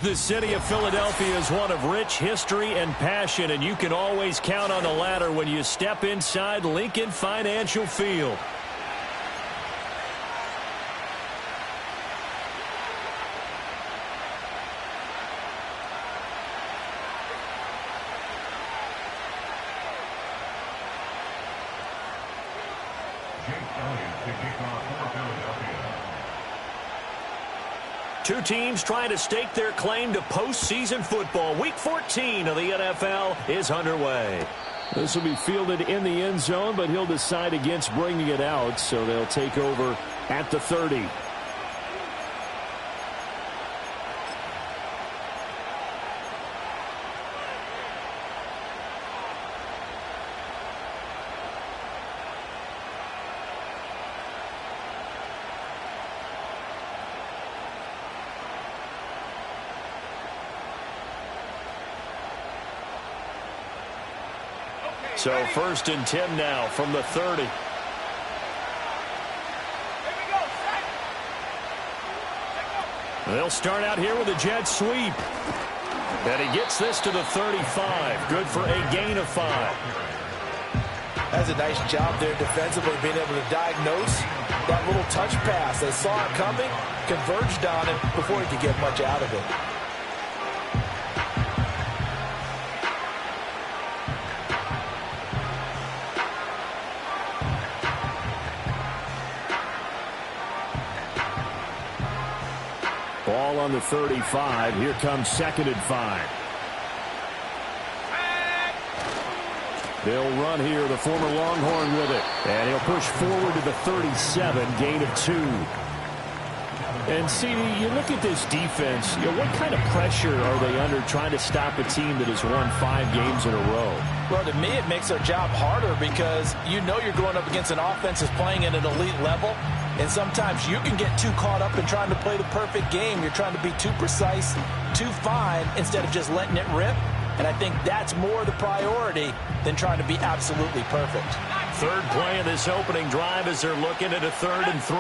The city of Philadelphia is one of rich history and passion, and you can always count on the latter when you step inside Lincoln Financial Field. Two teams trying to stake their claim to postseason football. Week 14 of the NFL is underway. This will be fielded in the end zone, but he'll decide against bringing it out, so they'll take over at the 30. So 1st and 10 now from the 30. They'll start out here with a jet sweep. And he gets this to the 35. Good for a gain of 5. That's a nice job there defensively, being able to diagnose that little touch pass. They saw it coming, converged on it before he could get much out of it. Ball on the 35. Here comes 2nd and 5. They'll run here, the former Longhorn with it. And he'll push forward to the 37, gain of 2. And, CD, you look at this defense, what kind of pressure are they under trying to stop a team that has won 5 games in a row? Well, to me, it makes their job harder because you know you're going up against an offense that's playing at an elite level. And sometimes you can get too caught up in trying to play the perfect game. You're trying to be too precise, too fine, instead of just letting it rip. And I think that's more the priority than trying to be absolutely perfect. Third play of this opening drive as they're looking at a 3rd and 3.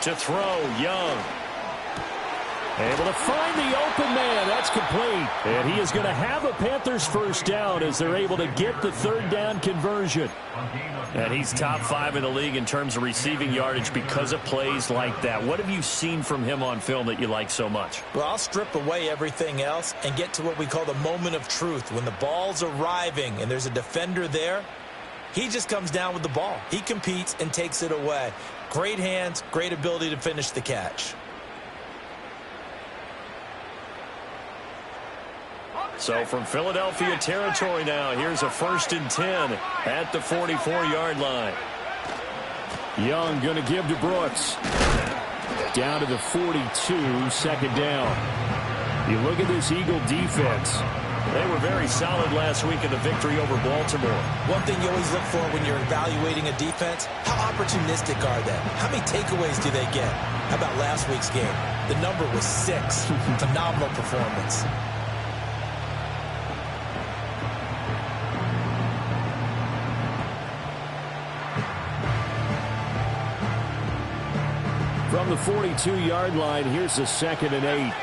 To throw, Young. Able to find the open man. That's complete. And he is going to have a Panthers first down as they're able to get the 3rd down conversion. And he's top 5 in the league in terms of receiving yardage because of plays like that. What have you seen from him on film that you like so much? Well, I'll strip away everything else and get to what we call the moment of truth. When the ball's arriving and there's a defender there, he just comes down with the ball. He competes and takes it away. Great hands, great ability to finish the catch. So from Philadelphia territory now, here's a 1st and 10 at the 44-yard line. Young going to give to Brooks. Down to the 42, 2nd down. You look at this Eagle defense. They were very solid last week in the victory over Baltimore. One thing you always look for when you're evaluating a defense, how opportunistic are they? How many takeaways do they get? How about last week's game? The number was 6. Phenomenal performance. From the 42-yard line, here's a 2nd and 8.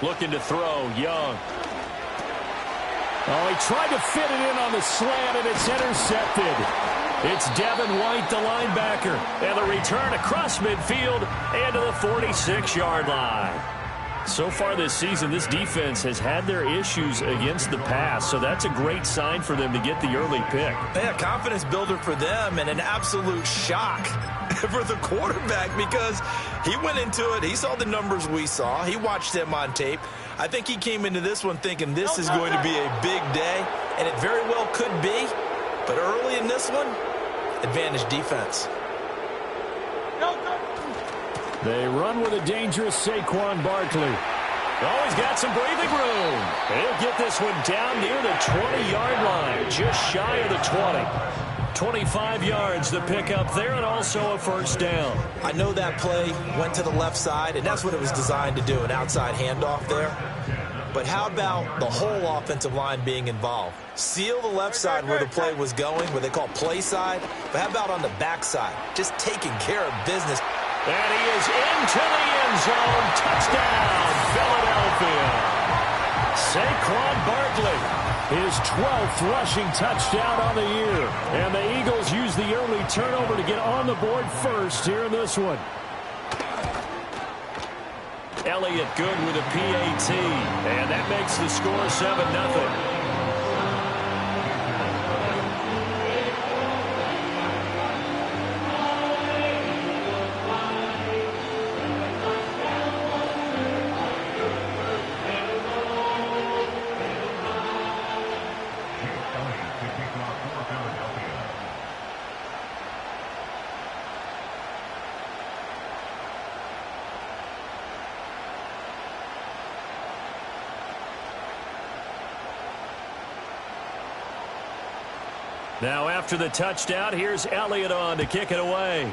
Looking to throw, Young. Oh, he tried to fit it in on the slant, and it's intercepted. It's Devin White, the linebacker. And the return across midfield and to the 46-yard line. So far this season, this defense has had their issues against the pass, so that's a great sign for them to get the early pick. Yeah, confidence builder for them and an absolute shock for the quarterback because he went into it. He saw the numbers we saw. He watched them on tape. I think he came into this one thinking this is going to be a big day, and it very well could be. But early in this one, advantage defense. They run with a dangerous Saquon Barkley. Oh, he's got some breathing room. He'll get this one down near the 20-yard line, just shy of the 20. 25 yards to pick up there, and also a first down. I know that play went to the left side, and that's what it was designed to do, an outside handoff there. But how about the whole offensive line being involved? Seal the left side where the play was going, where they call play side. But how about on the back side? Just taking care of business. And he is into the end zone. Touchdown, Philadelphia. Saquon Barkley, his 12th rushing touchdown on the year. And the Eagles use the early turnover to get on the board first here in this one. Elliott good with a PAT, and that makes the score 7-0. Now after the touchdown, here's Elliott on to kick it away.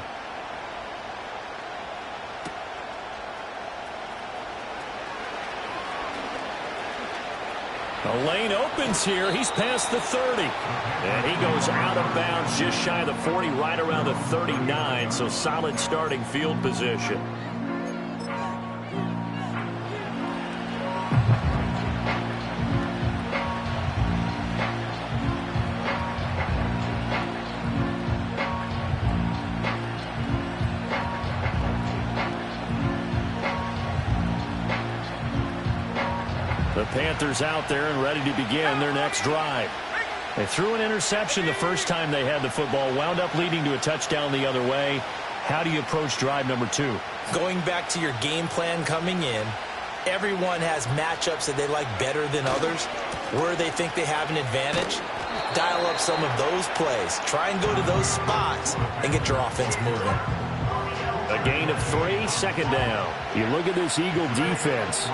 The lane opens here. He's past the 30. And he goes out of bounds just shy of the 40, right around the 39. So solid starting field position. The Panthers out there and ready to begin their next drive. They threw an interception the first time they had the football, wound up leading to a touchdown the other way. How do you approach drive number 2? Going back to your game plan coming in, everyone has matchups that they like better than others, where they think they have an advantage. Dial up some of those plays. Try and go to those spots and get your offense moving. A gain of 3, second down. You look at this Eagle defense.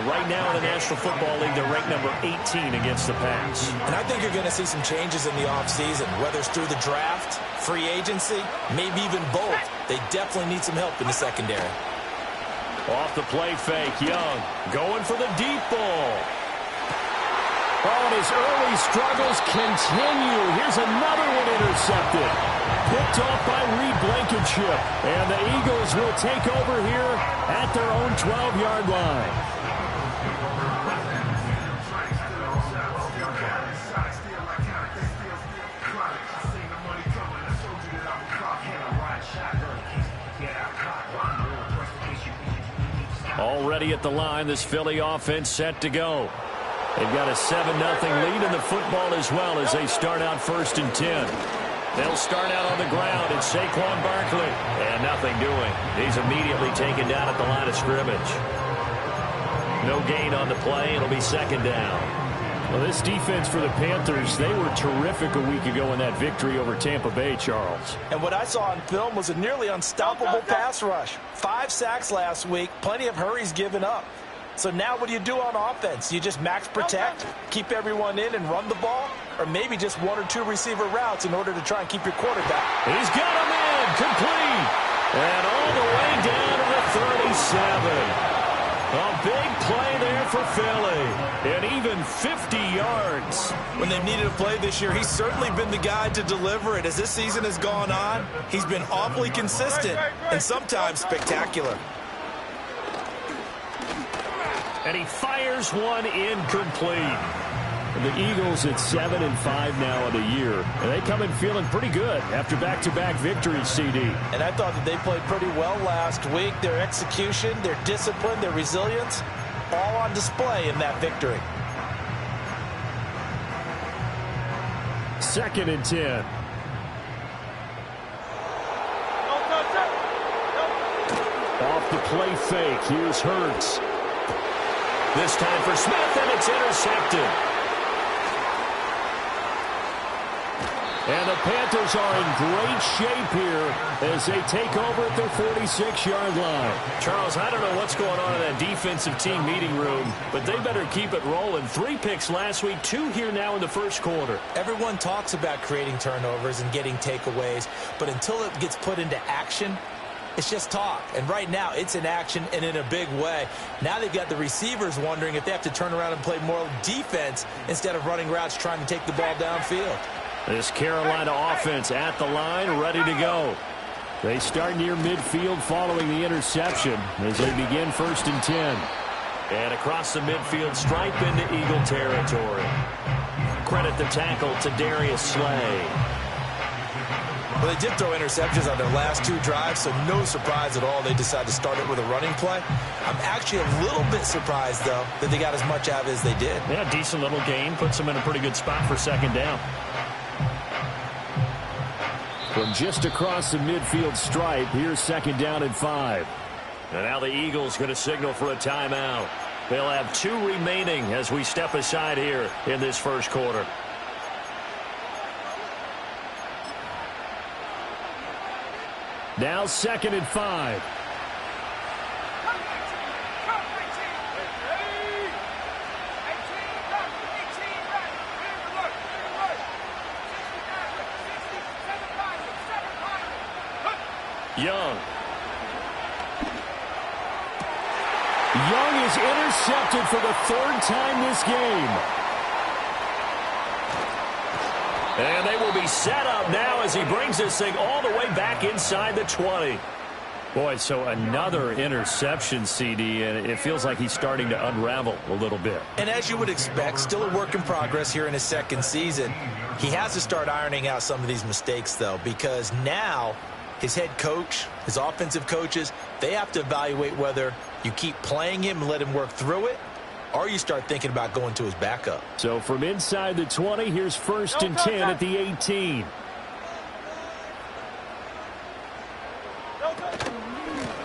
Right now in the National Football League, they're ranked number 18 against the pass. And I think you're going to see some changes in the offseason, whether it's through the draft, free agency, maybe even both. They definitely need some help in the secondary. Off the play fake, Young going for the deep ball. Oh, and his early struggles continue. Here's another one intercepted. Picked off by Reed Blankenship. And the Eagles will take over here at their own 12-yard line. Already at the line, this Philly offense set to go. They've got a 7-0 lead in the football as well as they start out 1st and 10. They'll start out on the ground. It's Saquon Barkley. And nothing doing. He's immediately taken down at the line of scrimmage. No gain on the play. It'll be second down. Well, this defense for the Panthers, they were terrific a week ago in that victory over Tampa Bay, Charles. And what I saw on film was a nearly unstoppable pass rush. 5 sacks last week, plenty of hurries given up. So now what do you do on offense? You just max protect, keep everyone in and run the ball, or maybe just 1 or 2 receiver routes in order to try and keep your quarterback. He's got him in, complete, and all the way down to the 37. A big play there for Philly, and even 50 yards. When they've needed a play this year, he's certainly been the guy to deliver it. As this season has gone on, he's been awfully consistent and sometimes spectacular. And he fires one incomplete. The Eagles at 7-5 now of the year. And they come in feeling pretty good after back-to-back victories, CD. And I thought that they played pretty well last week. Their execution, their discipline, their resilience, all on display in that victory. 2nd and 10. Off the play fake. Here's Hurts. This time for Smith, and it's intercepted. And the Panthers are in great shape here as they take over at their 46-yard line. Charles, I don't know what's going on in that defensive team meeting room, but they better keep it rolling. 3 picks last week, 2 here now in the first quarter. Everyone talks about creating turnovers and getting takeaways, but until it gets put into action, it's just talk. And right now, it's in action and in a big way. Now they've got the receivers wondering if they have to turn around and play more defense instead of running routes trying to take the ball downfield. This Carolina offense at the line, ready to go. They start near midfield following the interception as they begin 1st and 10. And across the midfield stripe into Eagle territory. Credit the tackle to Darius Slay. Well, they did throw interceptions on their last 2 drives, so no surprise at all they decided to start it with a running play. I'm actually a little bit surprised, though, that they got as much out of it as they did. Yeah, decent little gain. Puts them in a pretty good spot for 2nd down. From just across the midfield stripe, here's 2nd down and 5. And now the Eagles going to signal for a timeout. They'll have 2 remaining as we step aside here in this first quarter. Now 2nd and 5. Young is intercepted for the 3rd time this game. And they will be set up now as he brings this thing all the way back inside the 20. Boy, so another interception, CD, and it feels like he's starting to unravel a little bit. And as you would expect, still a work in progress here in his 2nd season. He has to start ironing out some of these mistakes, though, because now his head coach, his offensive coaches, they have to evaluate whether you keep playing him and let him work through it, or you start thinking about going to his backup. So from inside the 20, here's 1st and 10 at the 18.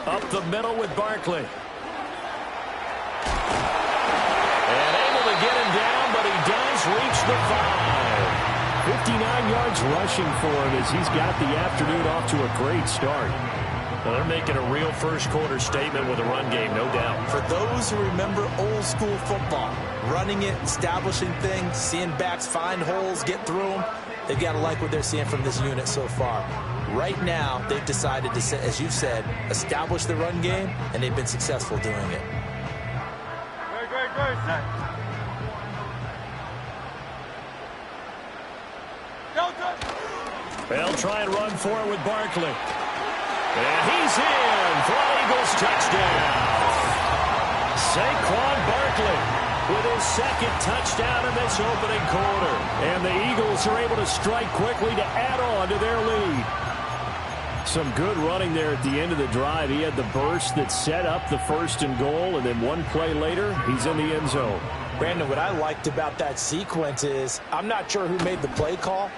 Up the middle with Barkley. And able to get him down, but he does reach the 5. 59 yards rushing for him as he's got the afternoon off to a great start. Well, they're making a real first quarter statement with a run game, no doubt. For those who remember old school football, running it, establishing things, seeing backs find holes, get through them, they've got to like what they're seeing from this unit so far. Right now, they've decided to, as you said, establish the run game, and they've been successful doing it. Great, set. They'll try and run for it with Barkley. And he's in for an Eagles touchdown. Saquon Barkley with his 2nd touchdown in this opening quarter. And the Eagles are able to strike quickly to add on to their lead. Some good running there at the end of the drive. He had the burst that set up the 1st and goal, and then 1 play later, he's in the end zone. Brandon, what I liked about that sequence is I'm not sure who made the play call,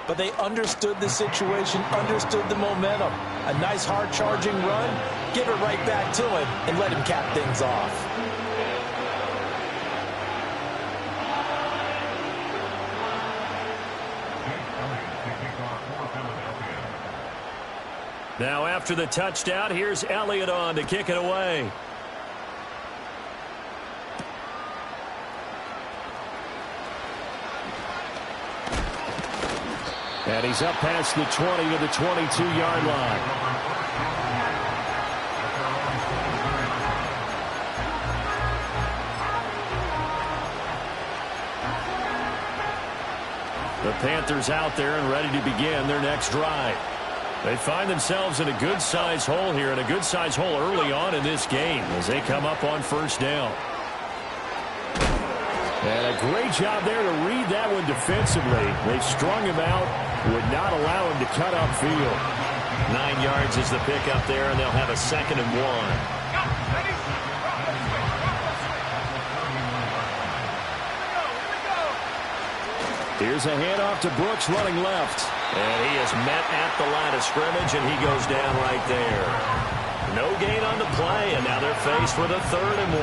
but they understood the situation, understood the momentum. A nice hard-charging run, give it right back to him, and let him cap things off. Now after the touchdown, here's Elliott on to kick it away. And he's up past the 20 to the 22-yard line. The Panthers out there and ready to begin their next drive. They find themselves in a good-sized hole here, and a good-sized hole early on in this game as they come up on 1st down. And a great job there to read that one defensively. They strung him out, would not allow him to cut upfield. 9 yards is the pickup there, and they'll have a 2nd and 1. Here's a handoff to Brooks running left. And he is met at the line of scrimmage, and he goes down right there. No gain on the play, and now they're faced with a 3rd and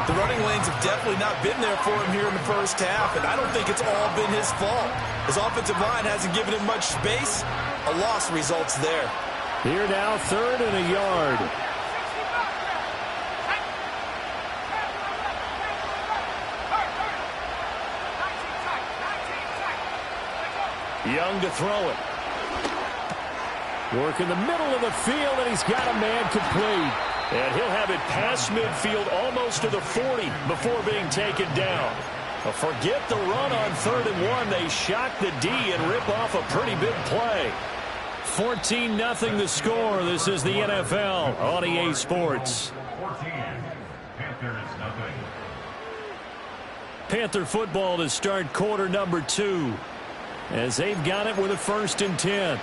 1. The running lanes have definitely not been there for him here in the first half, and I don't think it's all been his fault. His offensive line hasn't given him much space. A loss results there. Here now, 3rd and a yard. Young to throw it. Work in the middle of the field, and he's got a man complete. And he'll have it past midfield almost to the 40 before being taken down. But forget the run on 3rd and 1. They shock the D and rip off a pretty big play. 14-0 the score. This is the NFL on EA Sports. Panther football to start quarter number 2. As they've got it with a 1st and 10.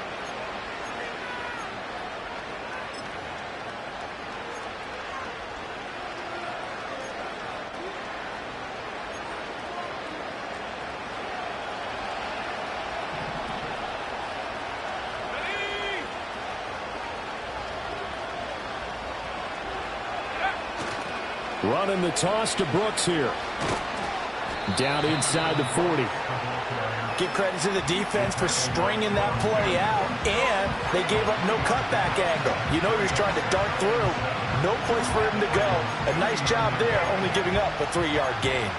Running the toss to Brooks here. Down inside the 40. Give credit to the defense for stringing that play out, and they gave up no cutback angle. You know he was trying to dart through. No place for him to go. A nice job there, only giving up a 3-yard gain.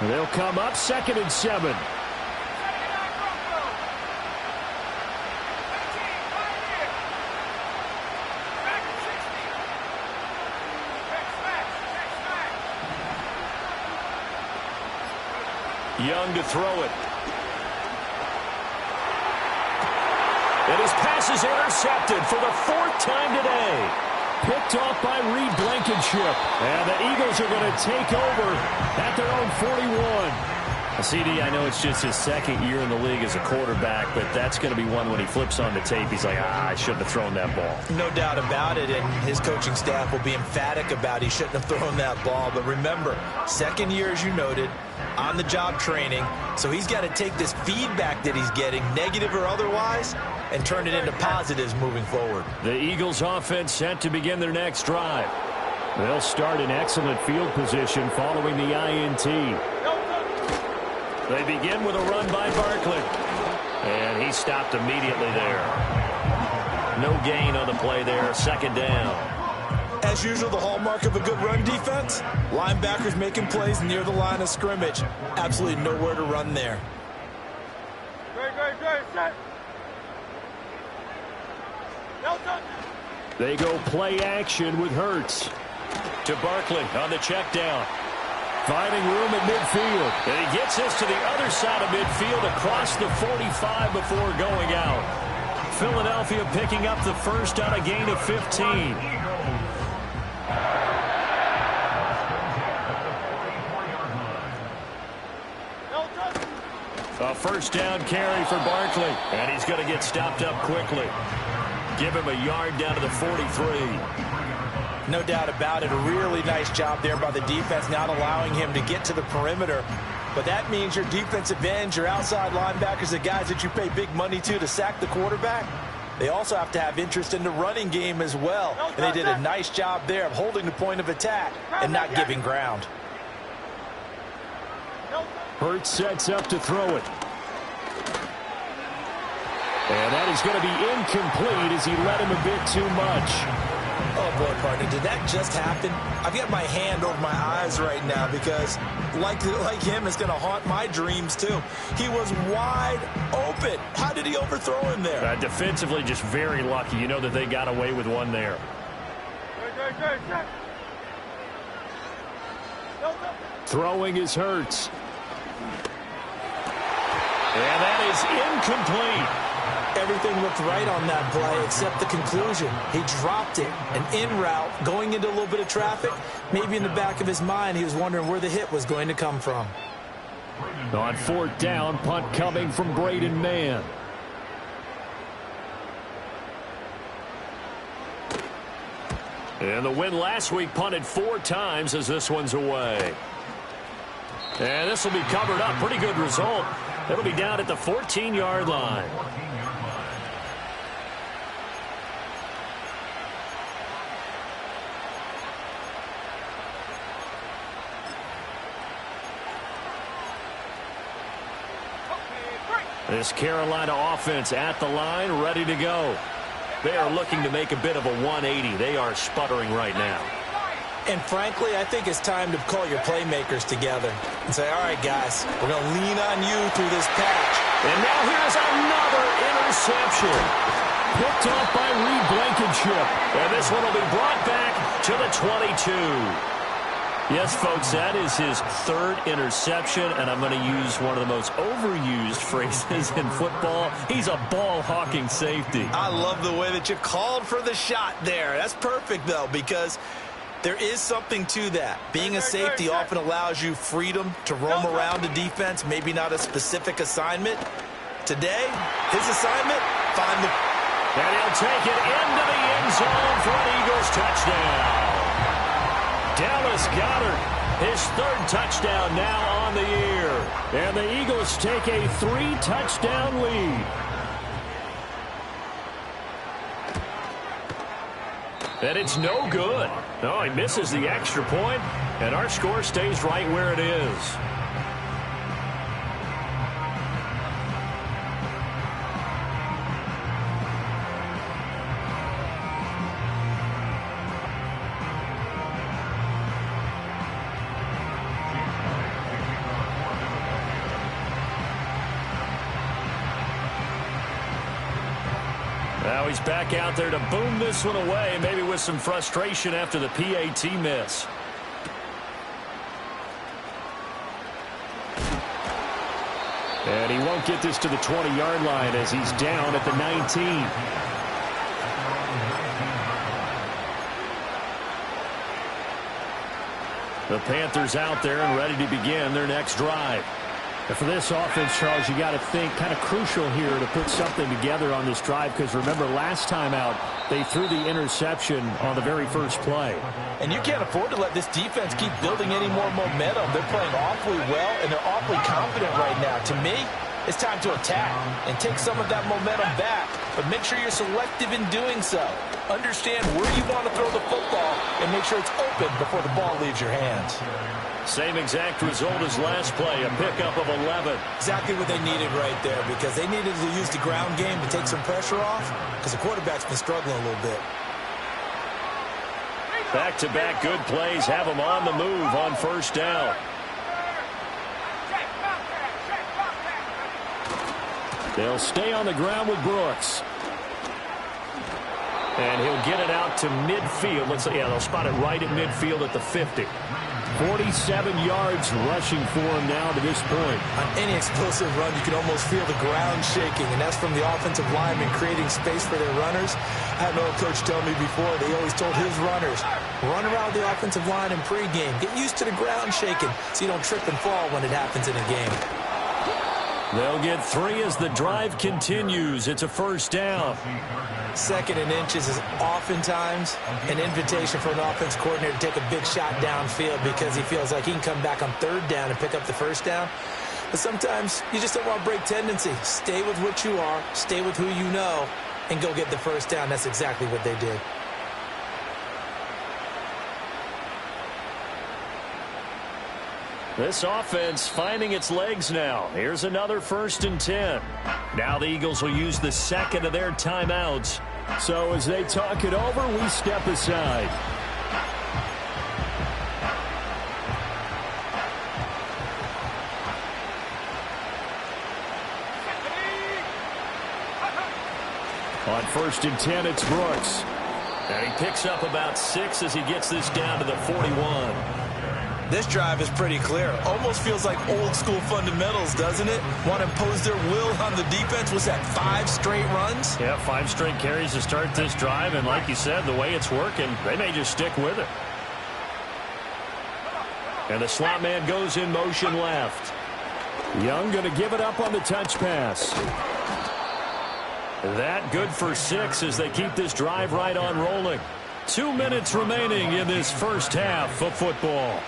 They'll come up 2nd and 7. Young to throw it. And his pass is intercepted for the 4th time today. Picked off by Reed Blankenship. And the Eagles are going to take over at their own 41. CD, I know it's just his 2nd year in the league as a quarterback, but that's going to be one when he flips on the tape. He's like, I shouldn't have thrown that ball. No doubt about it, and his coaching staff will be emphatic about he shouldn't have thrown that ball. But remember, 2nd year, as you noted, on-the-job training, so he's got to take this feedback that he's getting, negative or otherwise, and turn it into positives moving forward. The Eagles offense set to begin their next drive. They'll start in excellent field position following the INT. They begin with a run by Barkley. And he stopped immediately there. No gain on the play there, 2nd down. As usual, the hallmark of a good run defense, linebackers making plays near the line of scrimmage. Absolutely nowhere to run there. They go play action with Hurts. To Barkley on the check down. Finding room at midfield. And he gets this to the other side of midfield across the 45 before going out. Philadelphia picking up the 1st on a gain of 15. A 1st down carry for Barkley. And he's going to get stopped up quickly. Give him a yard down to the 43. No doubt about it. A really nice job there by the defense, not allowing him to get to the perimeter. But that means your defensive ends, your outside linebackers, the guys that you pay big money to sack the quarterback, they also have to have interest in the running game as well. And they did a nice job there of holding the point of attack and not giving ground. Hurts sets up to throw it. And that is going to be incomplete as he led him a bit too much. Oh, boy, partner, did that just happen? I've got my hand over my eyes right now because, like him, it's going to haunt my dreams, too. He was wide open. How did he overthrow him there? Defensively, just very lucky. You know that they got away with one there. Throwing is Hurts. And that is incomplete. Everything looked right on that play except the conclusion. He dropped it, an in route, going into a little bit of traffic. Maybe in the back of his mind, he was wondering where the hit was going to come from. On 4th down, punt coming from Braden Mann. And the win last week punted 4 times as this one's away. And this will be covered up. Pretty good result. It'll be down at the 14-yard line. This Carolina offense at the line, ready to go. They are looking to make a bit of a 180. They are sputtering right now. And frankly, I think it's time to call your playmakers together and say, all right, guys, we're going to lean on you through this patch. And now here's another interception. Picked off by Reed Blankenship. And this one will be brought back to the 22. Yes, folks, that is his third interception, and I'm going to use one of the most overused phrases in football. He's a ball-hawking safety. I love the way that you called for the shot there. That's perfect, though, because there is something to that. Being a safety often allows you freedom to roam around the defense, maybe not a specific assignment. Today, his assignment, find the... And he'll take it into the end zone for an Eagles touchdown. Dallas Goedert, his third touchdown now on the year. And the Eagles take a 3-touchdown lead. And it's no good. Oh, he misses the extra point, and our score stays right where it is. Now he's back out there to boom this one away, maybe with some frustration after the PAT miss. And he won't get this to the 20-yard line as he's down at the 19. The Panthers out there and ready to begin their next drive. And for this offense, Charles, you got to think kind of crucial here to put something together on this drive, because remember last time out they threw the interception on the very first play. And you can't afford to let this defense keep building any more momentum. They're playing awfully well, and they're awfully confident right now. To me, it's time to attack and take some of that momentum back, but make sure you're selective in doing so. Understand where you want to throw the football and make sure it's open before the ball leaves your hands. Same exact result as last play, a pickup of 11. Exactly what they needed right there, because they needed to use the ground game to take some pressure off, because the quarterback's been struggling a little bit. Back-to-back good plays have them on the move on first down. They'll stay on the ground with Brooks. And he'll get it out to midfield. They'll spot it right at midfield at the 50. 47 yards rushing for him now to this point. On any explosive run, you can almost feel the ground shaking, and that's from the offensive linemen creating space for their runners. I had an old coach tell me before, they always told his runners, run around the offensive line in pregame. Get used to the ground shaking so you don't trip and fall when it happens in a game. They'll get 3 as the drive continues. It's a first down. 2nd and inches is oftentimes an invitation for an offense coordinator to take a big shot downfield because he feels like he can come back on 3rd down and pick up the first down. But sometimes you just don't want to break tendency. Stay with what you are, stay with who you know, and go get the first down. That's exactly what they did. This offense finding its legs now. Here's another 1st and 10. Now the Eagles will use the 2nd of their timeouts. So as they talk it over, we step aside. On 1st and 10, it's Brooks. And he picks up about 6 as he gets this down to the 41. This drive is pretty clear. Almost feels like old school fundamentals, doesn't it? Want to impose their will on the defense. Was that 5 straight runs? Yeah, 5 straight carries to start this drive. And like you said, the way it's working, they may just stick with it. And the slot man goes in motion left. Young going to give it up on the touch pass. That good for 6 as they keep this drive right on rolling. 2 minutes remaining in this first half of football.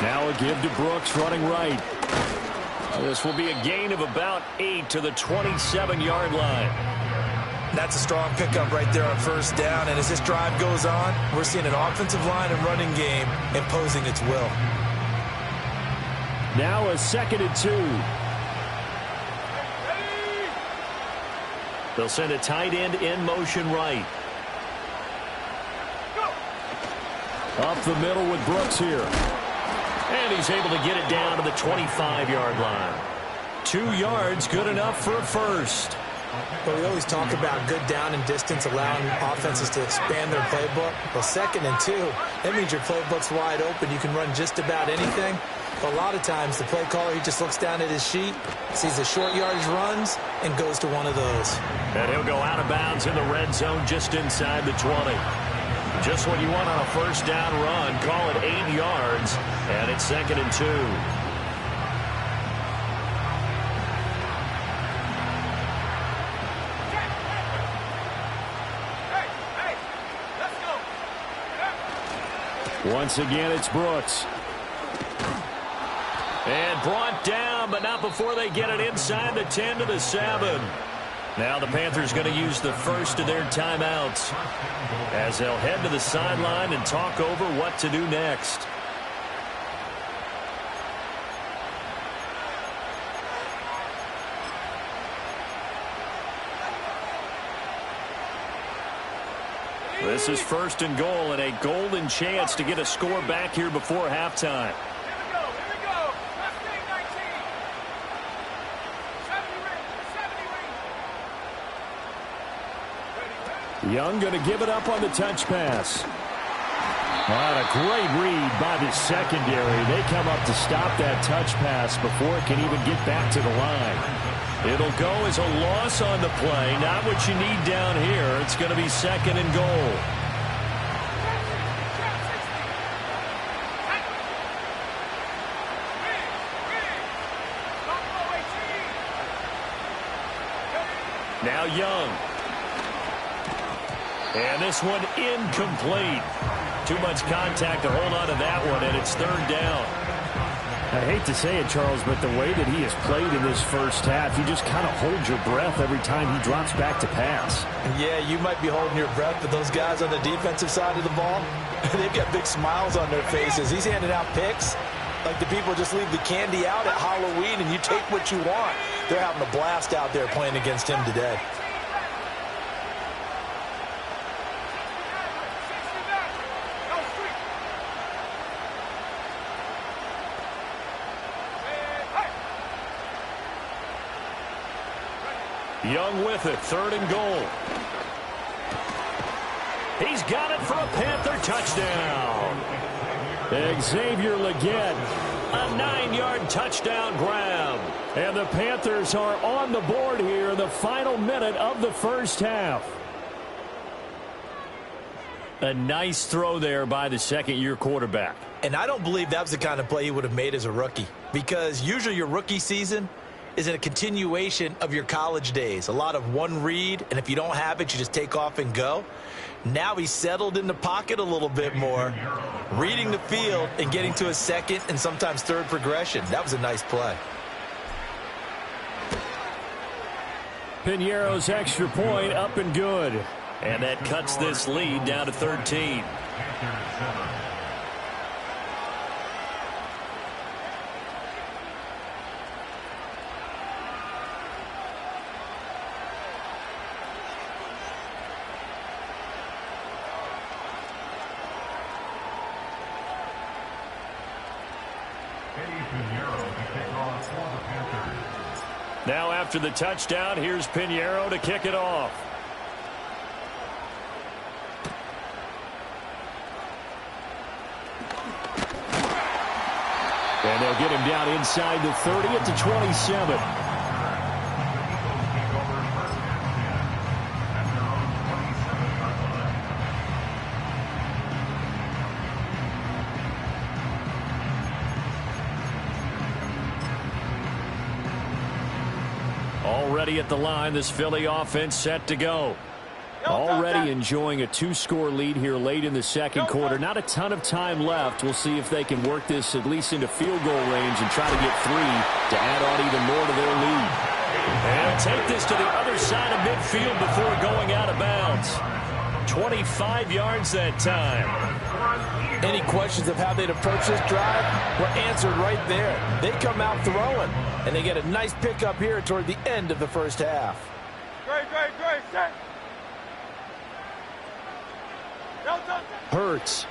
Now a give to Brooks running right. This will be a gain of about 8 to the 27-yard line. That's a strong pickup right there on first down. And as this drive goes on, we're seeing an offensive line and running game imposing its will. Now a 2nd and 2. They'll send a tight end in motion right. Up the middle with Brooks here. And he's able to get it down to the 25-yard line. 2 yards, good enough for a first. But we always talk about good down and distance, allowing offenses to expand their playbook. Well, 2nd and 2, that means your playbook's wide open. You can run just about anything. But a lot of times, the play caller, he just looks down at his sheet, sees the short yardage runs, and goes to one of those. And he'll go out of bounds in the red zone just inside the 20. Just what you want on a first down run. Call it 8 yards, and it's 2nd and 2. Once again, it's Brooks. And brought down, but not before they get it inside the 10 to the 7. Now the Panthers going to use the first of their timeouts as they'll head to the sideline and talk over what to do next. This is 1st and goal and a golden chance to get a score back here before halftime. Young going to give it up on the touch pass. What a great read by the secondary. They come up to stop that touch pass before it can even get back to the line. It'll go as a loss on the play. Not what you need down here. It's going to be 2nd and goal. Now Young. And this one incomplete. Too much contact to hold on to that one, and it's 3rd down. I hate to say it, Charles, but the way that he has played in this first half, you just kind of hold your breath every time he drops back to pass. Yeah, you might be holding your breath, but those guys on the defensive side of the ball, they've got big smiles on their faces. He's handing out picks like the people just leave the candy out at Halloween and you take what you want. They're having a blast out there playing against him today. Young with it, 3rd and goal. He's got it for a Panther touchdown. Xavier Legette, a 9-yard touchdown grab. And the Panthers are on the board here in the final minute of the first half. A nice throw there by the 2nd-year quarterback. And I don't believe that was the kind of play he would have made as a rookie, because usually your rookie season is in a continuation of your college days. A lot of one read, and if you don't have it, you just take off and go. Now he's settled in the pocket a little bit more, reading the field and getting to a 2nd and sometimes 3rd progression. That was a nice play. Piñeiro's extra point up and good. And that cuts this lead down to 13. Now after the touchdown, here's Piñeiro to kick it off. And they'll get him down inside the 30 at the 27. Already at the line, this Philly offense set to go. Already enjoying a 2-score lead here late in the second quarter. Not a ton of time left. We'll see if they can work this at least into field goal range and try to get 3 to add on even more to their lead. And take this to the other side of midfield before going out of bounds. 25 yards that time. Any questions of how they'd approach this drive were answered right there. They come out throwing, and they get a nice pickup here toward the end of the first half. Hurts.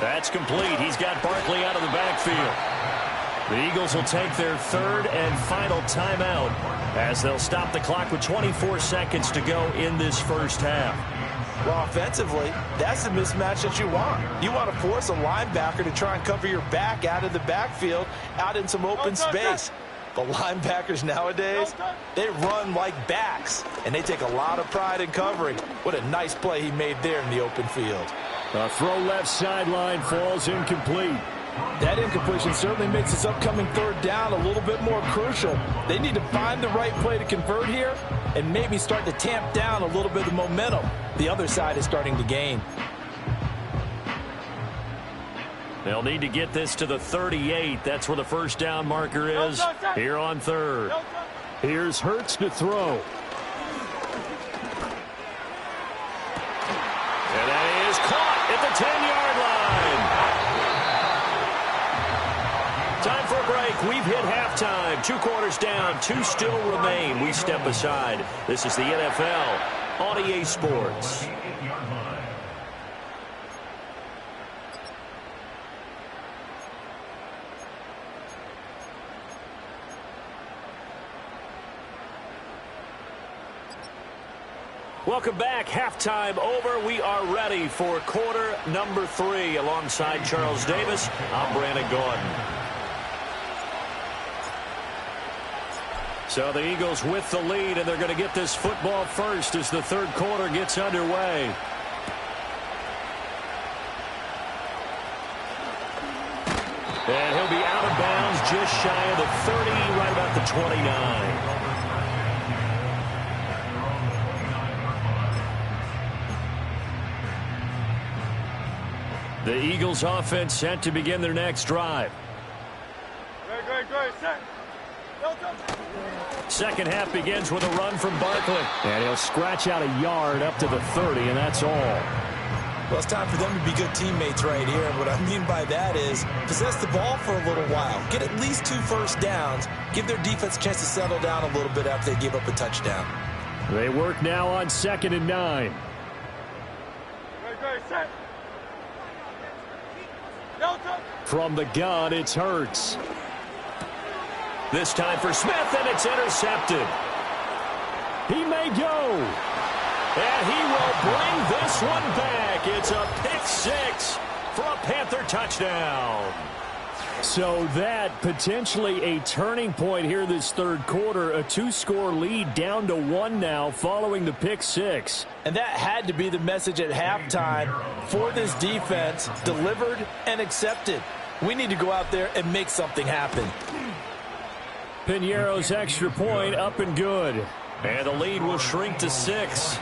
That's complete. He's got Barkley out of the backfield. The Eagles will take their third and final timeout as they'll stop the clock with 24 seconds to go in this first half. Well, offensively, that's the mismatch that you want. You want to force a linebacker to try and cover your back out of the backfield, out in some open space. The linebackers nowadays, they run like backs, and they take a lot of pride in covering. What a nice play he made there in the open field. A throw left sideline falls incomplete. That incompletion certainly makes this upcoming third down a little bit more crucial. They need to find the right play to convert here and maybe start to tamp down a little bit of the momentum the other side is starting to gain. They'll need to get this to the 38. That's where the first down marker is here on third. Here's Hurts to throw. And that is caught at the 10-yard line. Time for a break. We've hit halftime. 2 quarters down. 2 still remain. We step aside. This is the NFL on EA Sports. Welcome back. Halftime over. We are ready for quarter number 3. Alongside Charles Davis, I'm Brandon Gordon. So the Eagles with the lead, and they're going to get this football first as the third quarter gets underway. And he'll be out of bounds just shy of the 30, right about the 29. The Eagles offense set to begin their next drive. Second half begins with a run from Barkley. And he'll scratch out a yard up to the 30, and that's all. Well, it's time for them to be good teammates right here. And what I mean by that is possess the ball for a little while. Get at least 2 first downs. Give their defense a chance to settle down a little bit after they give up a touchdown. They work now on 2nd and 9. From the gun, it's Hurts. This time for Smith, and it's intercepted. He may go. And he will bring this one back. It's a pick 6 for a Panther touchdown. So that potentially a turning point here this third quarter. A 2-score lead down to 1 now following the pick 6. And that had to be the message at halftime for this defense. Delivered and accepted. We need to go out there and make something happen. Piñeiro's extra point up and good. And the lead will shrink to 6.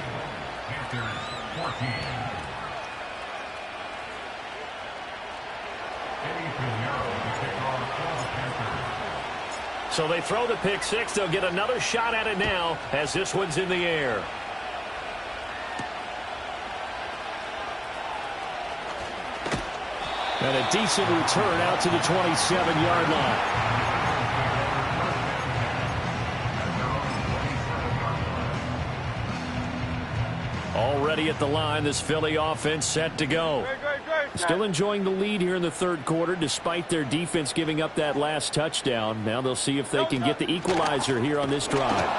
So they throw the pick 6. They'll get another shot at it now as this one's in the air. And a decent return out to the 27-yard line. Already at the line, this Philly offense set to go. Still enjoying the lead here in the third quarter despite their defense giving up that last touchdown. Now they'll see if they can get the equalizer here on this drive.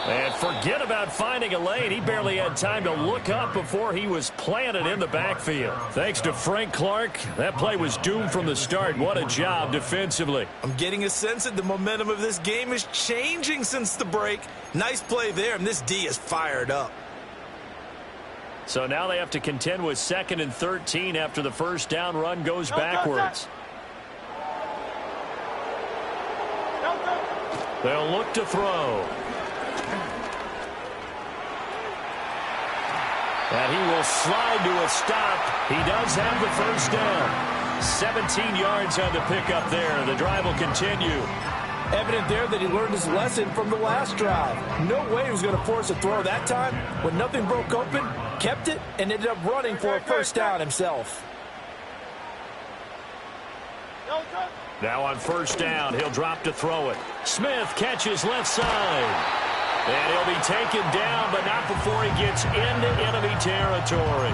And forget about finding a lane. He barely had time to look up before he was planted in the backfield. Thanks to Frank Clark, that play was doomed from the start. What a job defensively. I'm getting a sense that the momentum of this game is changing since the break. Nice play there, and this D is fired up. So now they have to contend with 2nd and 13 after the first down run goes backwards. They'll look to throw. And he will slide to a stop. He does have the first down. 17 yards on the pickup there. The drive will continue. Evident there that he learned his lesson from the last drive. No way he was going to force a throw that time. When nothing broke open, kept it, and ended up running for a first down himself. Now on first down, he'll drop to throw it. Smith catches left side. And he'll be taken down, but not before he gets into enemy territory.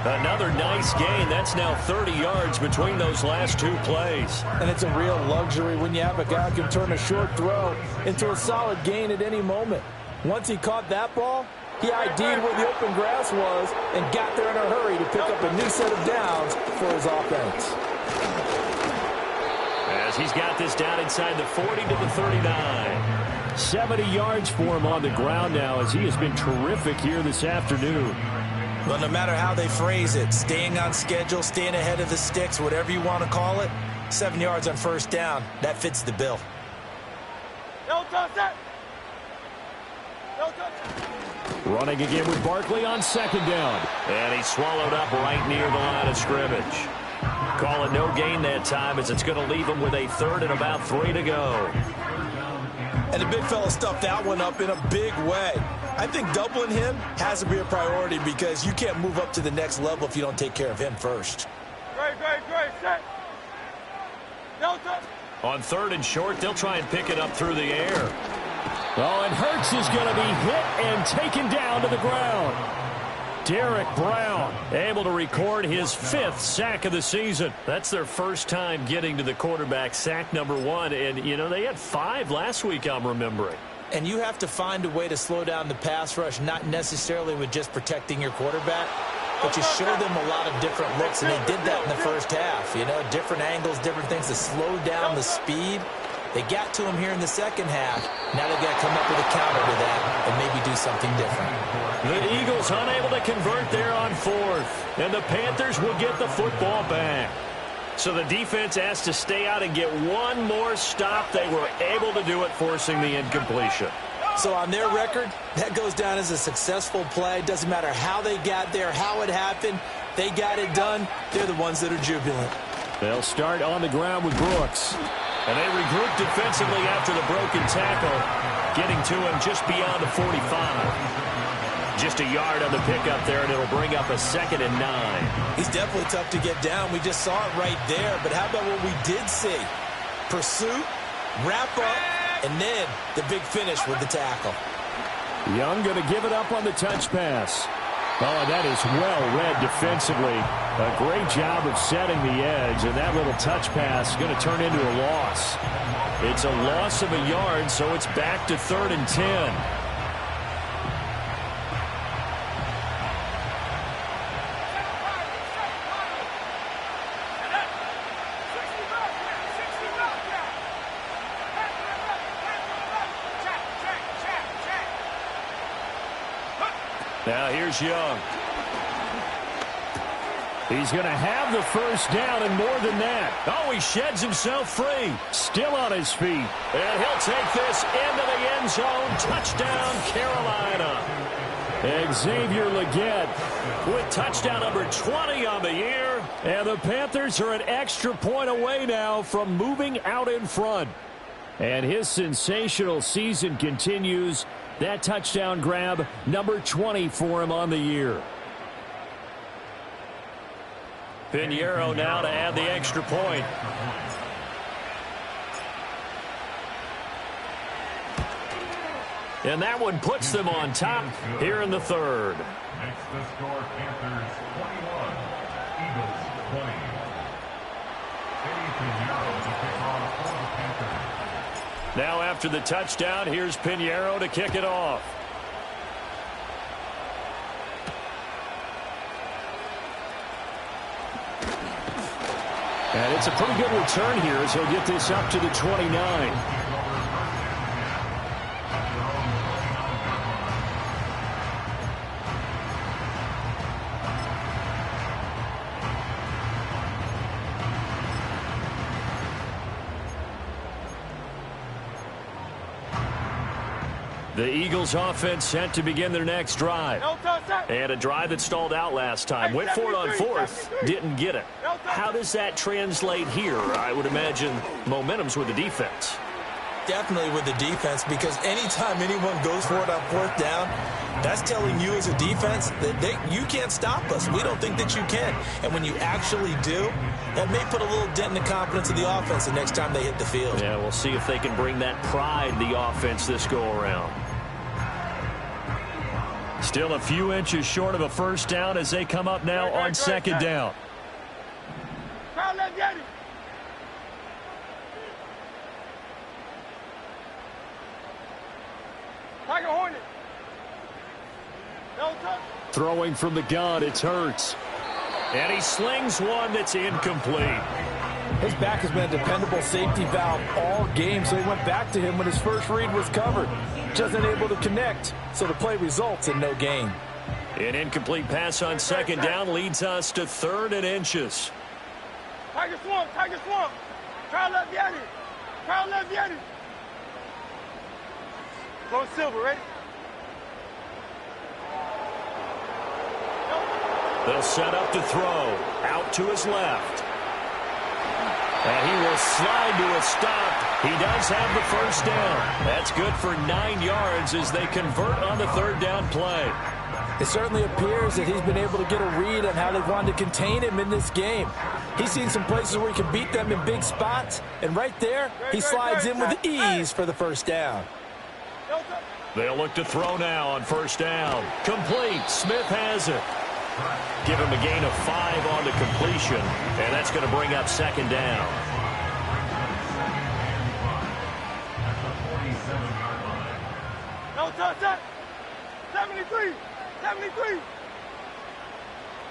Another nice gain. That's now 30 yards between those last two plays. And it's a real luxury when you have a guy who can turn a short throw into a solid gain at any moment. Once he caught that ball, he ID'd where the open grass was and got there in a hurry to pick up a new set of downs for his offense. As he's got this down inside the 40 to the 39. 70 yards for him on the ground now as he has been terrific here this afternoon. Well, no matter how they phrase it, staying on schedule, staying ahead of the sticks, whatever you want to call it, 7 yards on first down, that fits the bill. Running again with Barkley on second down. And he's swallowed up right near the line of scrimmage. Call it no gain that time as it's going to leave him with a third and about 3 to go. And the big fella stuffed that one up in a big way. I think doubling him has to be a priority because you can't move up to the next level if you don't take care of him first. Great. Set. On third and short, they'll try and pick it up through the air. Oh, and Hurts is going to be hit and taken down to the ground. Derek Brown able to record his 5th sack of the season. That's their first time getting to the quarterback, sack number 1. And, you know, they had 5 last week, I'm remembering. And you have to find a way to slow down the pass rush, not necessarily with just protecting your quarterback, but you show them a lot of different looks, and they did that in the first half. You know, different angles, different things to slow down the speed. They got to him here in the second half. Now they've got to come up with a counter to that and maybe do something different. The Eagles unable to convert there on 4th, and the Panthers will get the football back. So the defense has to stay out and get one more stop. They were able to do it, forcing the incompletion. So on their record, that goes down as a successful play. Doesn't matter how they got there, how it happened. They got it done. They're the ones that are jubilant. They'll start on the ground with Brooks. And they regroup defensively after the broken tackle, getting to him just beyond the 45. Just a yard on the pickup there, and it'll bring up a 2nd and 9. He's definitely tough to get down. We just saw it right there. But how about what we did see? Pursuit, wrap up, and then the big finish with the tackle. Young going to give it up on the touch pass. Oh, that is well read defensively. A great job of setting the edge, and that little touch pass is going to turn into a loss. It's a loss of a yard, so it's back to 3rd and 10. Now here's Young. He's going to have the first down and more than that. Oh, he sheds himself free. Still on his feet. And he'll take this into the end zone. Touchdown, Carolina. Xavier Legette with touchdown number 20 on the year. And the Panthers are an extra point away now from moving out in front. And his sensational season continues. That touchdown grab, number 20 for him on the year. Pinheiro now to add the extra point. And that one puts them on top here in the 3rd. Next to score, Panthers 21, Eagles 20. Eddie Pinheiro to kick off for the Panthers. Now after the touchdown, here's Pinheiro to kick it off. And it's a pretty good return here as he'll get this up to the 29. The Eagles offense set to begin their next drive. And a drive that stalled out last time. Went for it on fourth, didn't get it. How does that translate here? I would imagine momentum's with the defense. Definitely with the defense, because anytime anyone goes for it on fourth down, that's telling you as a defense that you can't stop us. We don't think that you can. And when you actually do, that may put a little dent in the confidence of the offense the next time they hit the field. Yeah, we'll see if they can bring that pride in the offense this go-around. Still a few inches short of a first down as they come up now on second down. Throwing from the gun, it's Hurts. And he slings one that's incomplete. His back has been a dependable safety valve all game, so he went back to him when his first read was covered. Just unable to connect, so the play results in no gain. An incomplete pass on second down leads us to 3rd and inches. Tiger swamp, Tiger swamp. Try left Yeti. Try left Yeti. Go silver, ready? They'll set up to throw. Out to his left. And he will slide to a stop. He does have the first down. That's good for 9 yards as they convert on the 3rd down play. It certainly appears that he's been able to get a read on how they've wanted to contain him in this game. He's seen some places where he can beat them in big spots, and right there, he slides in with ease for the first down. They'll look to throw now on first down. Complete. Smith has it. Give him a gain of 5 on the completion, and that's going to bring up second down. No touch. 73. 73.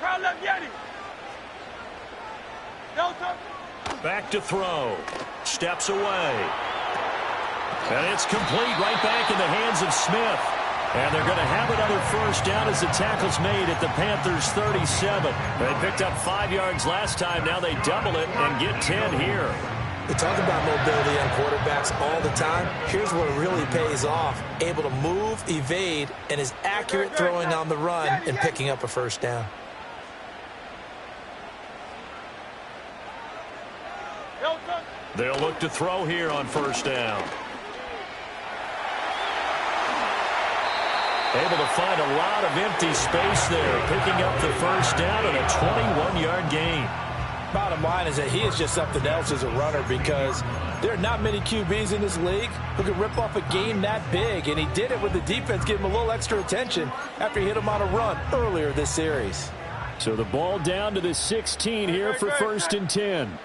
Crowd left Yeti. No touch. Back to throw. Steps away. And it's complete right back in the hands of Smith. And they're going to have another first down as the tackle's made at the Panthers' 37. They picked up 5 yards last time. Now they double it and get 10 here. We talk about mobility on quarterbacks all the time. Here's where it really pays off. Able to move, evade, and is accurate throwing on the run and picking up a first down. They'll look to throw here on first down. Able to find a lot of empty space there, picking up the first down and a 21-yard gain. Bottom line is that he is just something else as a runner, because there are not many QBs in this league who can rip off a game that big, and he did it with the defense giving him a little extra attention after he hit him on a run earlier this series. So the ball down to the 16 here for 1st and 10.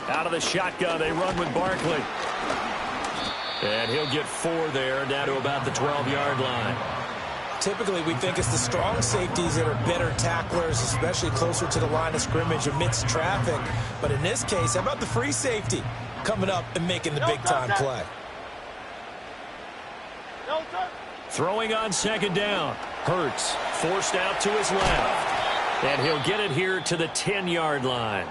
Out of the shotgun, they run with Barkley. And he'll get 4 there, down to about the 12-yard line. Typically, we think it's the strong safeties that are better tacklers, especially closer to the line of scrimmage amidst traffic. But in this case, how about the free safety coming up and making the big-time play? Throwing on second down. Hurts forced out to his left. And he'll get it here to the 10-yard line.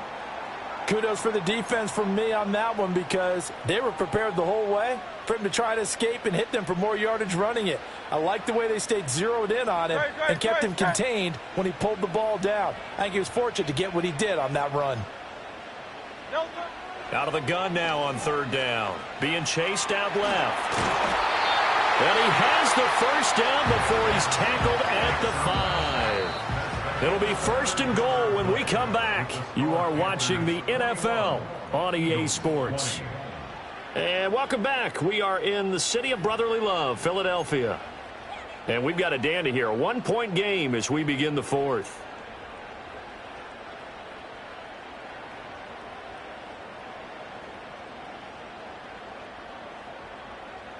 Kudos for the defense from me on that one, because they were prepared the whole way for him to try to escape and hit them for more yardage running it. I like the way they stayed zeroed in on him and kept him contained when he pulled the ball down. I think he was fortunate to get what he did on that run. Out of the gun now on 3rd down. Being chased out left. And he has the first down before he's tackled at the 5. It'll be 1st and goal when we come back. You are watching the NFL on EA Sports. And welcome back. We are in the city of brotherly love, Philadelphia. And we've got a dandy here. A 1-point game as we begin the 4th.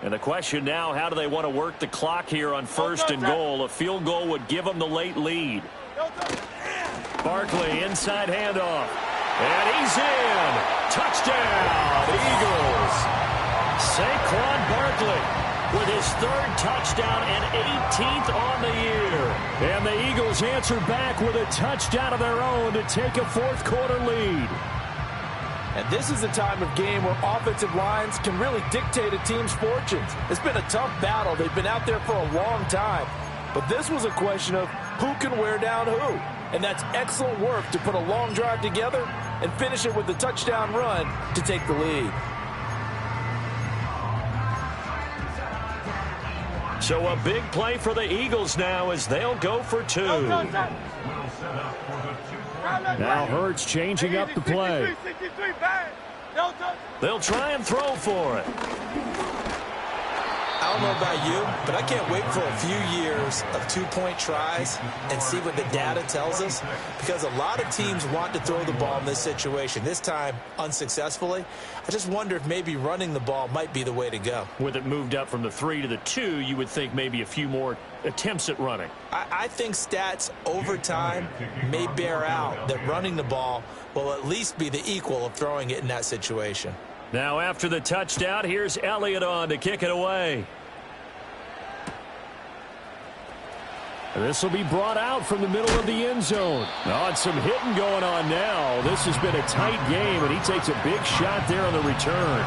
And the question now, how do they want to work the clock here on 1st and goal? A field goal would give them the late lead. Barkley, inside handoff. And he's in. Touchdown, Eagles. Saquon Barkley with his 3rd touchdown and 18th on the year. And the Eagles answer back with a touchdown of their own to take a 4th quarter lead. And this is the time of game where offensive lines can really dictate a team's fortunes. It's been a tough battle. They've been out there for a long time. But this was a question of who can wear down who. And that's excellent work to put a long drive together and finish it with a touchdown run to take the lead. So a big play for the Eagles now as they'll go for 2. Now Hurts changing up the play. They'll try and throw for it. I don't know about you, but I can't wait for a few years of 2-point tries and see what the data tells us, because a lot of teams want to throw the ball in this situation. This time, unsuccessfully. I just wonder if maybe running the ball might be the way to go. With it moved up from the 3 to the 2, you would think maybe a few more attempts at running. I think stats over time may bear out that running the ball will at least be the equal of throwing it in that situation. Now after the touchdown, here's Elliott on to kick it away. This will be brought out from the middle of the end zone. Oh, and some hitting going on now. This has been a tight game, and he takes a big shot there on the return.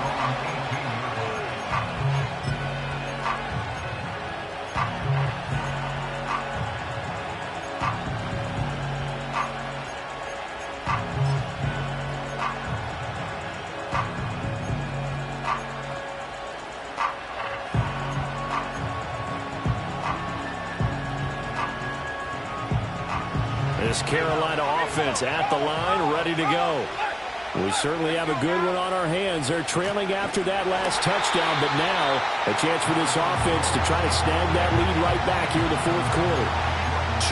This Carolina offense at the line, ready to go. We certainly have a good one on our hands. They're trailing after that last touchdown, but now a chance for this offense to try to snag that lead right back here in the fourth quarter.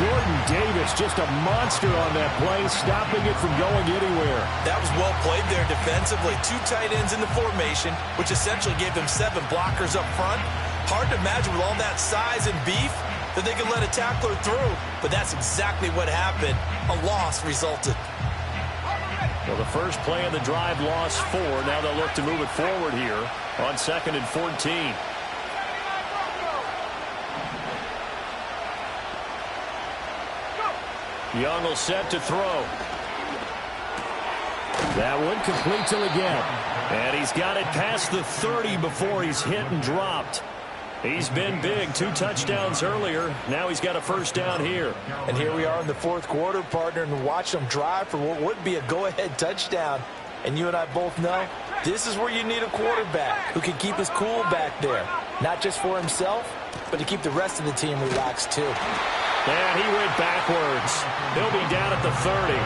Jordan Davis, just a monster on that play, stopping it from going anywhere. That was well played there defensively. 2 tight ends in the formation, which essentially gave them 7 blockers up front. Hard to imagine with all that size and beef that they could let a tackler through, but that's exactly what happened. A loss resulted. Well, the first play of the drive lost 4. Now they'll look to move it forward here on 2nd and 14. Young will set to throw. That one complete till again. And he's got it past the 30 before he's hit and dropped. He's been big. 2 touchdowns earlier. Now he's got a first down here. And here we are in the fourth quarter, partner, and watch them drive for what would be a go-ahead touchdown. And you and I both know this is where you need a quarterback who can keep his cool back there. Not just for himself, but to keep the rest of the team relaxed too. And he went backwards. He'll be down at the 30.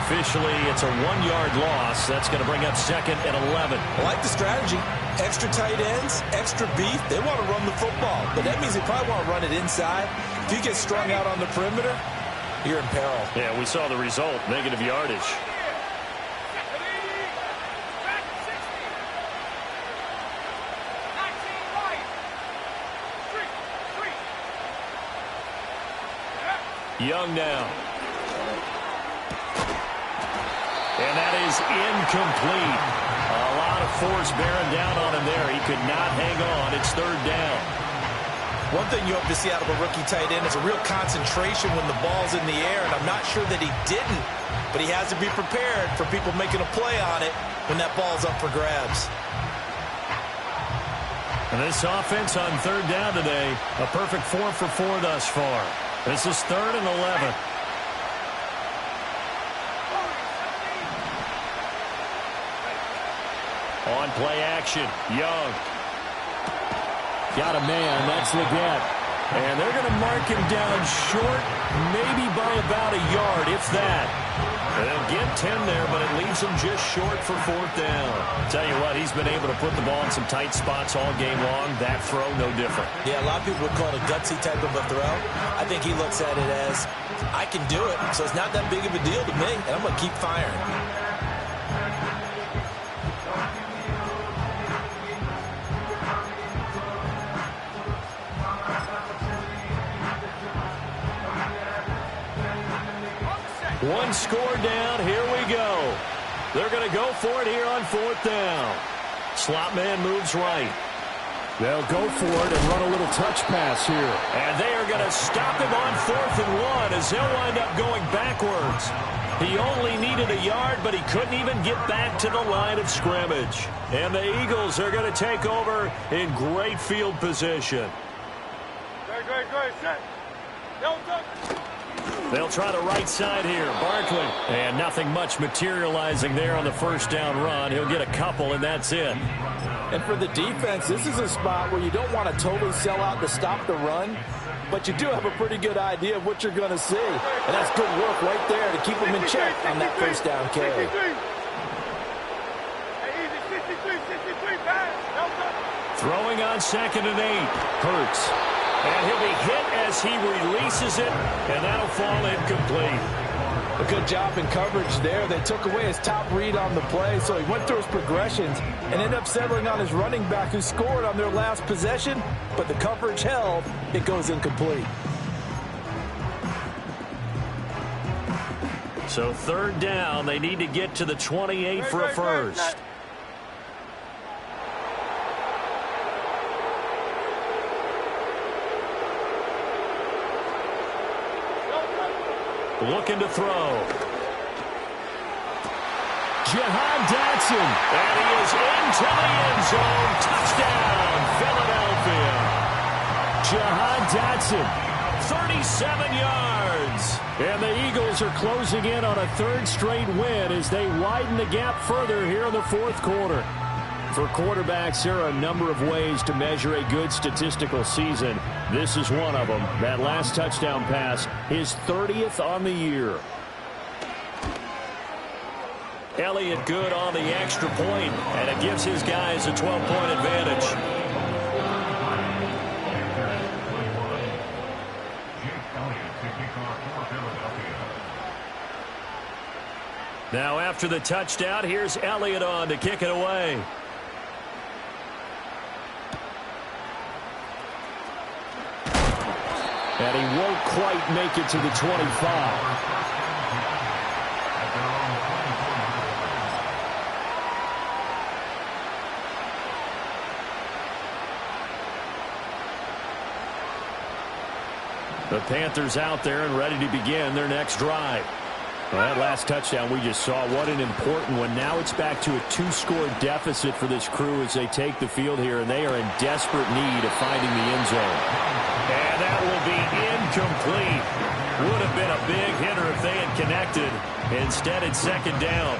Officially, it's a 1-yard loss. That's going to bring up 2nd and 11. I like the strategy. Extra tight ends, extra beef. They want to run the football, but that means they probably want to run it inside. If you get strung out on the perimeter, you're in peril. Yeah, we saw the result, negative yardage. Young now. And that is incomplete. A lot of force bearing down on him there. He could not hang on. It's 3rd down. One thing you hope to see out of a rookie tight end is a real concentration when the ball's in the air, and I'm not sure that he didn't, but he has to be prepared for people making a play on it when that ball's up for grabs. And this offense on 3rd down today, a perfect 4 for 4 thus far. This is 3rd and 11. On play action, Young. Got a man, that's Leggett. And they're going to mark him down short, maybe by about a yard, if that. They'll get 10 there, but it leaves him just short for 4th down. Tell you what, he's been able to put the ball in some tight spots all game long. That throw, no different. Yeah, a lot of people would call it a gutsy type of a throw. I think he looks at it as, I can do it, so it's not that big of a deal to me, and I'm going to keep firing. One score down. Here we go. They're going to go for it here on 4th down. Slot man moves right. They'll go for it and run a little touch pass here. And they are going to stop him on 4th and 1 as he'll wind up going backwards. He only needed a yard, but he couldn't even get back to the line of scrimmage. And the Eagles are going to take over in great field position. Great. Set. Don't touch. They'll try the right side here. Barkley. And nothing much materializing there on the first down run. He'll get a couple, and that's it. And for the defense, this is a spot where you don't want to totally sell out to stop the run, but you do have a pretty good idea of what you're going to see. And that's good work right there to keep them in check on that first down carry. Throwing on 2nd and 8. Hurts. And he'll be hit as he releases it, and that'll fall incomplete. A good job in coverage there. They took away his top read on the play, so he went through his progressions and ended up settling on his running back who scored on their last possession, but the coverage held. It goes incomplete. So 3rd down, they need to get to the 28 for a first. Looking to throw. Jahan Dotson. And he is into the end zone. Touchdown, Philadelphia. Jahan Dotson. 37 yards. And the Eagles are closing in on a 3rd straight win as they widen the gap further here in the 4th quarter. For quarterbacks, there are a number of ways to measure a good statistical season. This is one of them. That last touchdown pass, his 30th on the year. Elliott good on the extra point, and it gives his guys a 12-point advantage. Now after the touchdown, here's Elliott on to kick it away. And he won't quite make it to the 25. The Panthers out there and ready to begin their next drive. Well, that last touchdown we just saw, what an important one. Now it's back to a 2-score deficit for this crew as they take the field here, and they are in desperate need of finding the end zone. And that will be incomplete. Would have been a big hitter if they had connected. Instead, it's 2nd down.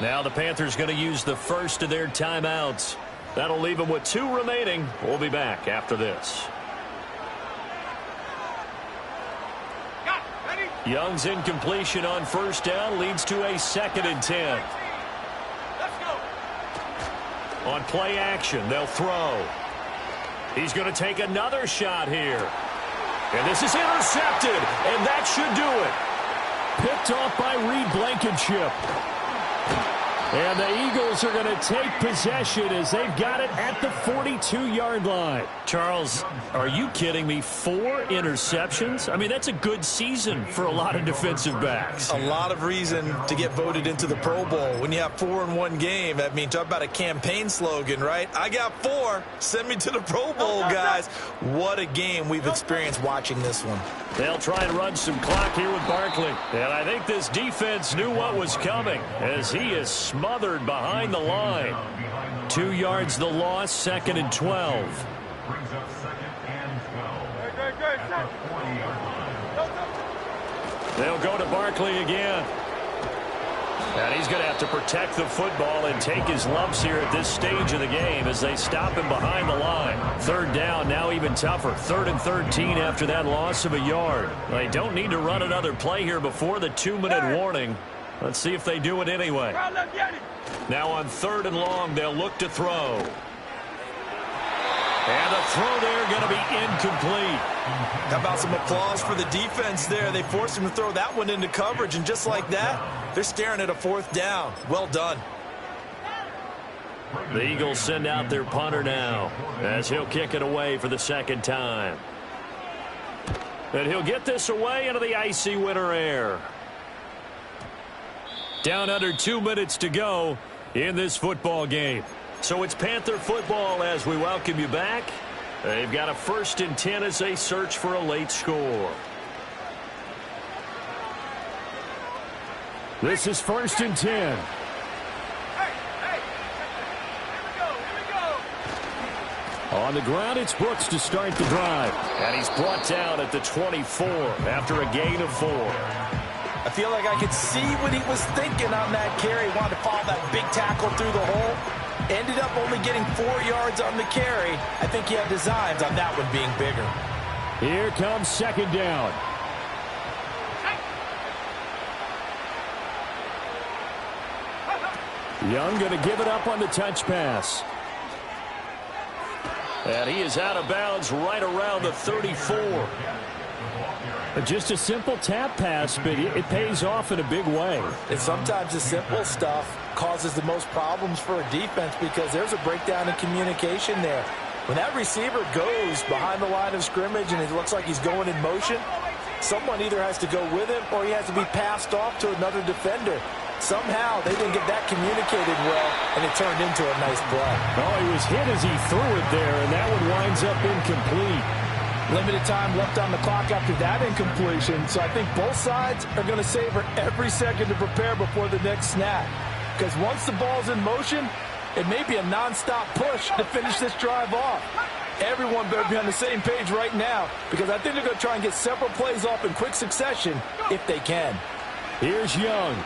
Now the Panthers going to use the first of their timeouts. That'll leave them with 2 remaining. We'll be back after this. Young's incompletion on first down leads to a 2nd and 10. On play action, they'll throw. He's going to take another shot here. And this is intercepted, and that should do it. Picked off by Reed Blankenship. And the Eagles are going to take possession as they've got it at the 42-yard line. Charles, are you kidding me? 4 interceptions? I mean, that's a good season for a lot of defensive backs. A lot of reason to get voted into the Pro Bowl. When you have 4 in one game, I mean, talk about a campaign slogan, right? I got 4. Send me to the Pro Bowl, guys. What a game we've experienced watching this one. They'll try and run some clock here with Barkley. And I think this defense knew what was coming as he is smothered behind the line. 2 yards the loss, 2nd and 12. Brings up 2nd and 12. At the 40-yard line. They'll go to Barkley again. And he's going to have to protect the football and take his lumps here at this stage of the game as they stop him behind the line. 3rd down, now even tougher. 3rd and 13 after that loss of a yard. They don't need to run another play here before the 2-minute warning. Let's see if they do it anyway. Now on 3rd and long, they'll look to throw. And the throw there going to be incomplete. How about some applause for the defense there? They forced him to throw that one into coverage, and just like that, they're staring at a 4th down. Well done. The Eagles send out their punter now as he'll kick it away for the 2nd time. And he'll get this away into the icy winter air. Down under 2 minutes to go in this football game. So it's Panther football as we welcome you back. They've got a 1st and 10 as they search for a late score. This is 1st and 10. On the ground, it's Brooks to start the drive. And he's brought down at the 24 after a gain of 4. I feel like I could see what he was thinking on that carry. He wanted to follow that big tackle through the hole. Ended up only getting 4 yards on the carry. I think he had designs on that one being bigger. Here comes 2nd down. Young going to give it up on the touch pass. And he is out of bounds right around the 34. Just a simple tap pass, but it pays off in a big way. And sometimes the simple stuff causes the most problems for a defense because there's a breakdown in communication there. When that receiver goes behind the line of scrimmage and it looks like he's going in motion, someone either has to go with him or he has to be passed off to another defender. Somehow they didn't get that communicated well, and it turned into a nice play. Oh, he was hit as he threw it there, and that one winds up incomplete. Limited time left on the clock after that incompletion, so I think both sides are going to savor every second to prepare before the next snap. Because once the ball's in motion, it may be a nonstop push to finish this drive off. Everyone better be on the same page right now, because I think they're going to try and get several plays off in quick succession if they can. Here's Young.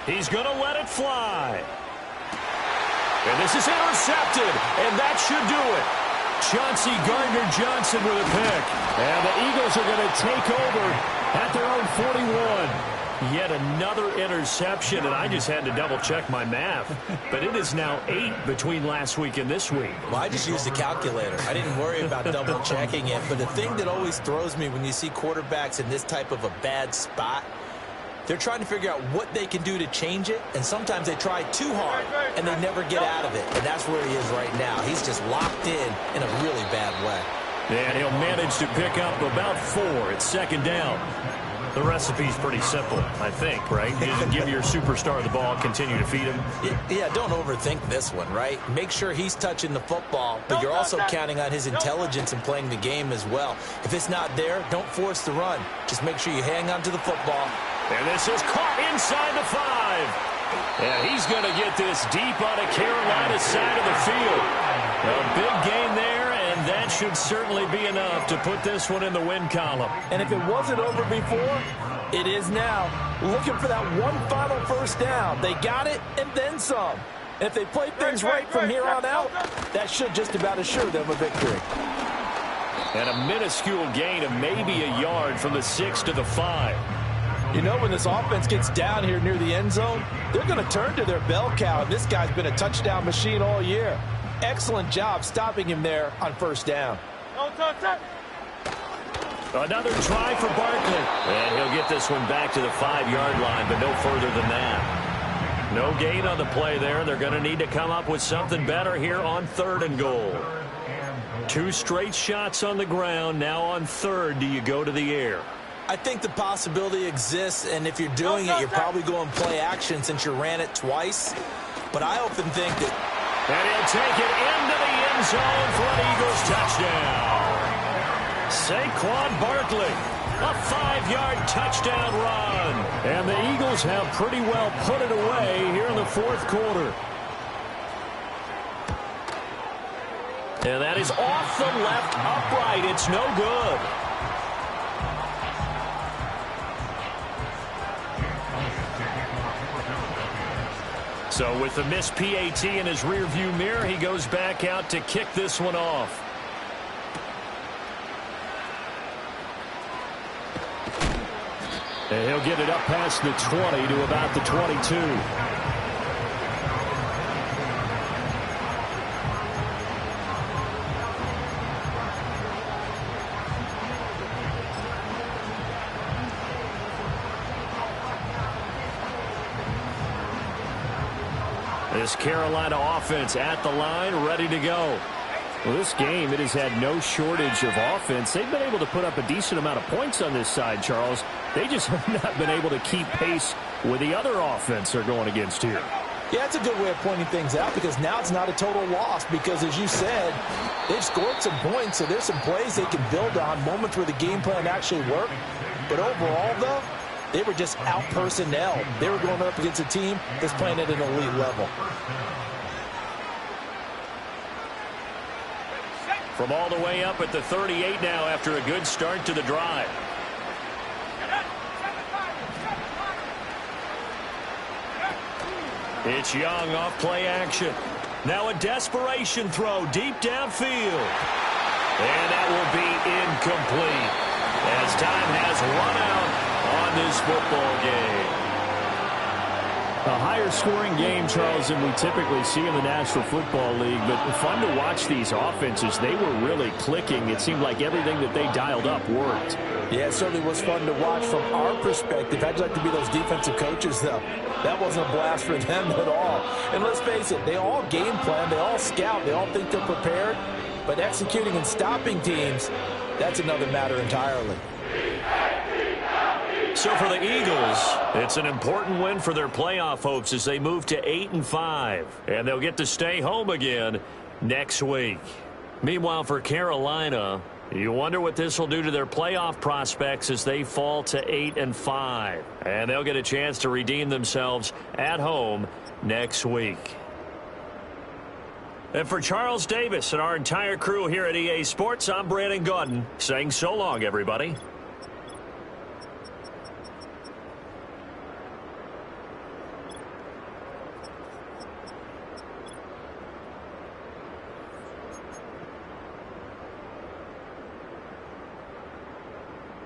He's going to let it fly. And this is intercepted, and that should do it. Chauncey Gardner-Johnson with a pick. And the Eagles are going to take over at their own 41. Yet another interception, and I just had to double-check my math. But it is now 8 between last week and this week. Well, I just used a calculator. I didn't worry about double-checking it. But the thing that always throws me when you see quarterbacks in this type of a bad spot, they're trying to figure out what they can do to change it, and sometimes they try too hard, and they never get out of it. And that's where he is right now. He's just locked in a really bad way. And he'll manage to pick up about 4 at 2nd down. The recipe's pretty simple, I think, right? You just give your superstar the ball, continue to feed him. Yeah, don't overthink this one, right? Make sure he's touching the football, but you're also counting on his intelligence in playing the game as well. If it's not there, don't force the run. Just make sure you hang on to the football. And this is caught inside the 5. And he's going to get this deep on a Carolina side of the field. A big gain there, and that should certainly be enough to put this one in the win column. And if it wasn't over before, it is now. Looking for that one final 1st down. They got it and then some. And if they play things right from here on out, that should just about assure them a victory. And a minuscule gain of maybe a yard from the 6 to the 5. You know, when this offense gets down here near the end zone, they're going to turn to their bell cow, and this guy's been a touchdown machine all year. Excellent job stopping him there on 1st down. Another try for Barkley. And he'll get this one back to the 5-yard line, but no further than that. No gain on the play there. They're going to need to come up with something better here on 3rd and goal. 2 straight shots on the ground. Now on 3rd, do you go to the air? I think the possibility exists, and if you're doing it, you're probably going play action since you ran it twice. But I often think that... And he'll take it into the end zone for an Eagles touchdown. Saquon Barkley, a 5-yard touchdown run. And the Eagles have pretty well put it away here in the 4th quarter. And that is off the left upright. It's no good. So with the missed PAT in his rearview mirror, he goes back out to kick this one off. And he'll get it up past the 20 to about the 22. This Carolina offense at the line, ready to go. Well, this game, it has had no shortage of offense. They've been able to put up a decent amount of points on this side, Charles. They just have not been able to keep pace with the other offense they're going against here. Yeah, that's a good way of pointing things out because now it's not a total loss because, as you said, they've scored some points, so there's some plays they can build on, moments where the game plan actually worked. But overall, though, they were just out personnel. They were going up against a team that's playing at an elite level. From all the way up at the 38 now after a good start to the drive. It's Young off play action. Now a desperation throw deep downfield. And that will be incomplete as time has run out on this football game. A higher scoring game, Charles, than we typically see in the National Football League, but fun to watch these offenses. They were really clicking. It seemed like everything that they dialed up worked. Yeah, it certainly was fun to watch from our perspective. I'd like to be those defensive coaches, though. That wasn't a blast for them at all. And let's face it, they all game plan, they all scout, they all think they're prepared. But executing and stopping teams, that's another matter entirely. So for the Eagles, it's an important win for their playoff hopes as they move to 8-5. And they'll get to stay home again next week. Meanwhile, for Carolina, you wonder what this will do to their playoff prospects as they fall to 8-5. And they'll get a chance to redeem themselves at home next week. And for Charles Davis and our entire crew here at EA Sports, I'm Brandon Gaudin saying so long, everybody.